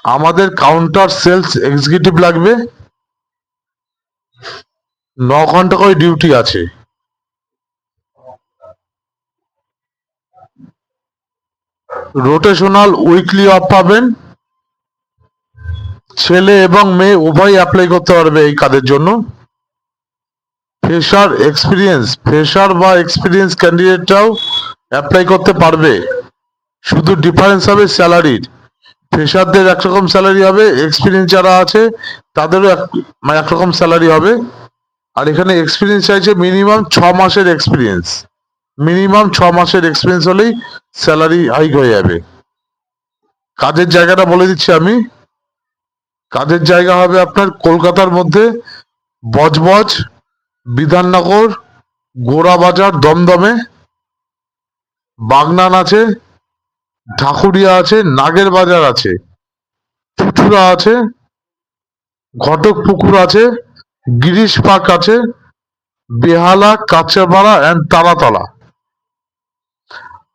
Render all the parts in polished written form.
আমাদের counter sales executive লাগবে, 9 ঘন্টা করে ডিউটি আছে। রোটেশনাল উইকলি অফ পাবেন, ছেলে এবং মেয়ে উভয় অ্যাপ্লাই করতে পারবে এই কাজের জন্য। ফ্রেশার বা এক্সপিরিয়েন্স ক্যান্ডিডেটরাও অ্যাপ্লাই করতে পারবে, শুধু ডিফারেন্স হবে স্যালারির। ফ্রেশারদের একরকম স্যালারি হবে, এক্সপিরিয়েন্স যারা আছে তাদেরও একরকম স্যালারি হবে। আর এখানে এক্সপিরিয়েন্স চাইছে মিনিমাম 6 মাসের এক্সপিরিয়েন্স, মিনিমাম 6 মাসের এক্সপিরিয়েন্স হলেই স্যালারি হাইক হয়ে যাবে। কাজের জায়গাটা বলে দিচ্ছি আমি। কাজের জায়গা হবে আপনার কলকাতার মধ্যে বজবজ, বিধাননগর, গোড়াবাজার, দমদমে, বাগনান আছে, ঢাকুরিয়া আছে, নাগের বাজার আছে, চুচুড়া আছে, ঘটকপুকুর আছে, গিরিশ পার্ক আছে, বেহালা, কাঁচরাপাড়া অ্যান্ড তারাতলা।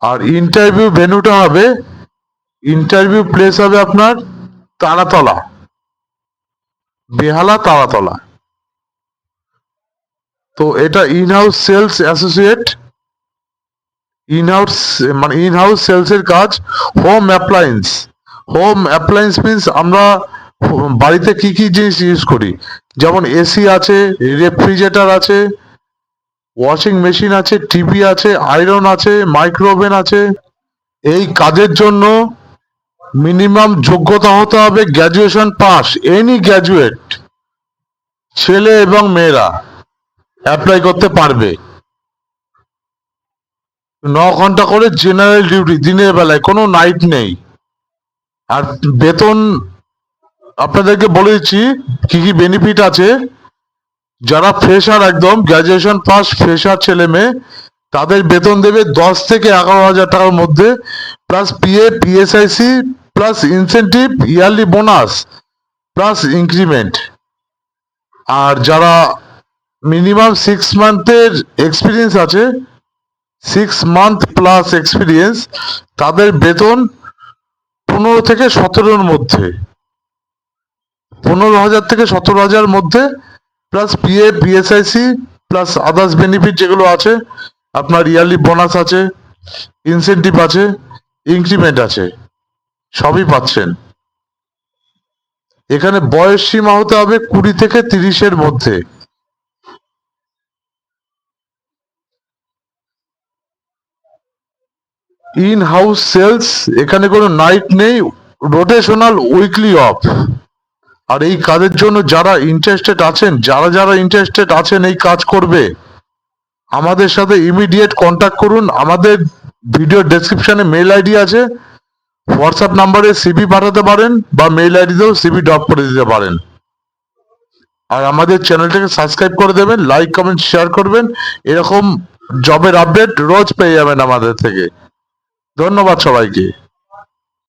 আর ইন্টারভিউ ভেন্যুটা হবে, ইন্টারভিউ প্লেস হবে আপনার তারাতলা, বেহালা তারাতলা। তো এটা inhouse sales associate, inhouse sales এর কাজ। হোম অ্যাপ্লায়েন্স মিন্স আমরা বাড়িতে কি কি জিনিস ইউজ করি, যেমন এসি আছে, রেফ্রিজারেটর আছে, ওয়াশিং মেশিন আছে, টিভি আছে, আয়রন আছে, মাইক্রোওভেন আছে। এই কাজের জন্য মিনিমাম যোগ্যতা হতে হবে গ্র্যাজুয়েশন পাস, এনি গ্র্যাজুয়েট, ছেলে এবং মেয়েরা অ্যাপ্লাই করতে পারবে। 9 ঘন্টা করে জেনারেল ডিউটি, দিনের বেলায়, কোনো নাইট নেই। আর বেতন আপনাদেরকে বলে দিচ্ছি কি কি বেনিফিট আছে। যারা ফ্রেশার, একদম গ্র্যাজুয়েশন পাস ফ্রেশার ছেলে মেয়ে, তাদের বেতন দেবে 10 থেকে 11,000 টাকার মধ্যে, plus PF, PSIC, plus incentive, yearly bonus, plus increment. আর যারা মিনিমাম 6 মান্থের এক্সপিরিয়েন্স আছে, 6 মান্থ প্লাস এক্সপিরিয়েন্স, তাদের বেতন 15 থেকে 17-র মধ্যে, 15,000 থেকে 17,000 মধ্যে, plus PF, PSIC, plus others benefit যেগুলো আছে, আপনার ইয়ারলি বোনাস আছে, ইনসেন্টিভ আছে, ইনক্রিমেন্ট আছে, সবই পাচ্ছেন। এখানে বয়স সীমা হতে হবে 20 থেকে 30-এর মধ্যে। ইন হাউস সেলস, এখানে কোনো নাইট নেই, রোটেশনাল উইকলি অফ। আর এই কাজের জন্য যারা ইন্টারেস্টেড আছেন এই কাজ করবে, আমাদের সাথে ইমিডিয়েট কন্ট্যাক্ট করুন। আমাদের ভিডিও ডেসক্রিপশনে মেল আইডি আছে, হোয়াটসঅ্যাপ নাম্বারে সিভি পাঠাতে পারেন বা মেল আইডিতেও সিভি ড্রপ করে দিতে পারেন। আর আমাদের চ্যানেলটাকে সাবস্ক্রাইব করে দেবেন, লাইক কমেন্ট শেয়ার করবেন। এরকম জবের আপডেট রোজ পেয়ে যাবেন আমাদের থেকে। ধন্যবাদ সবাইকে।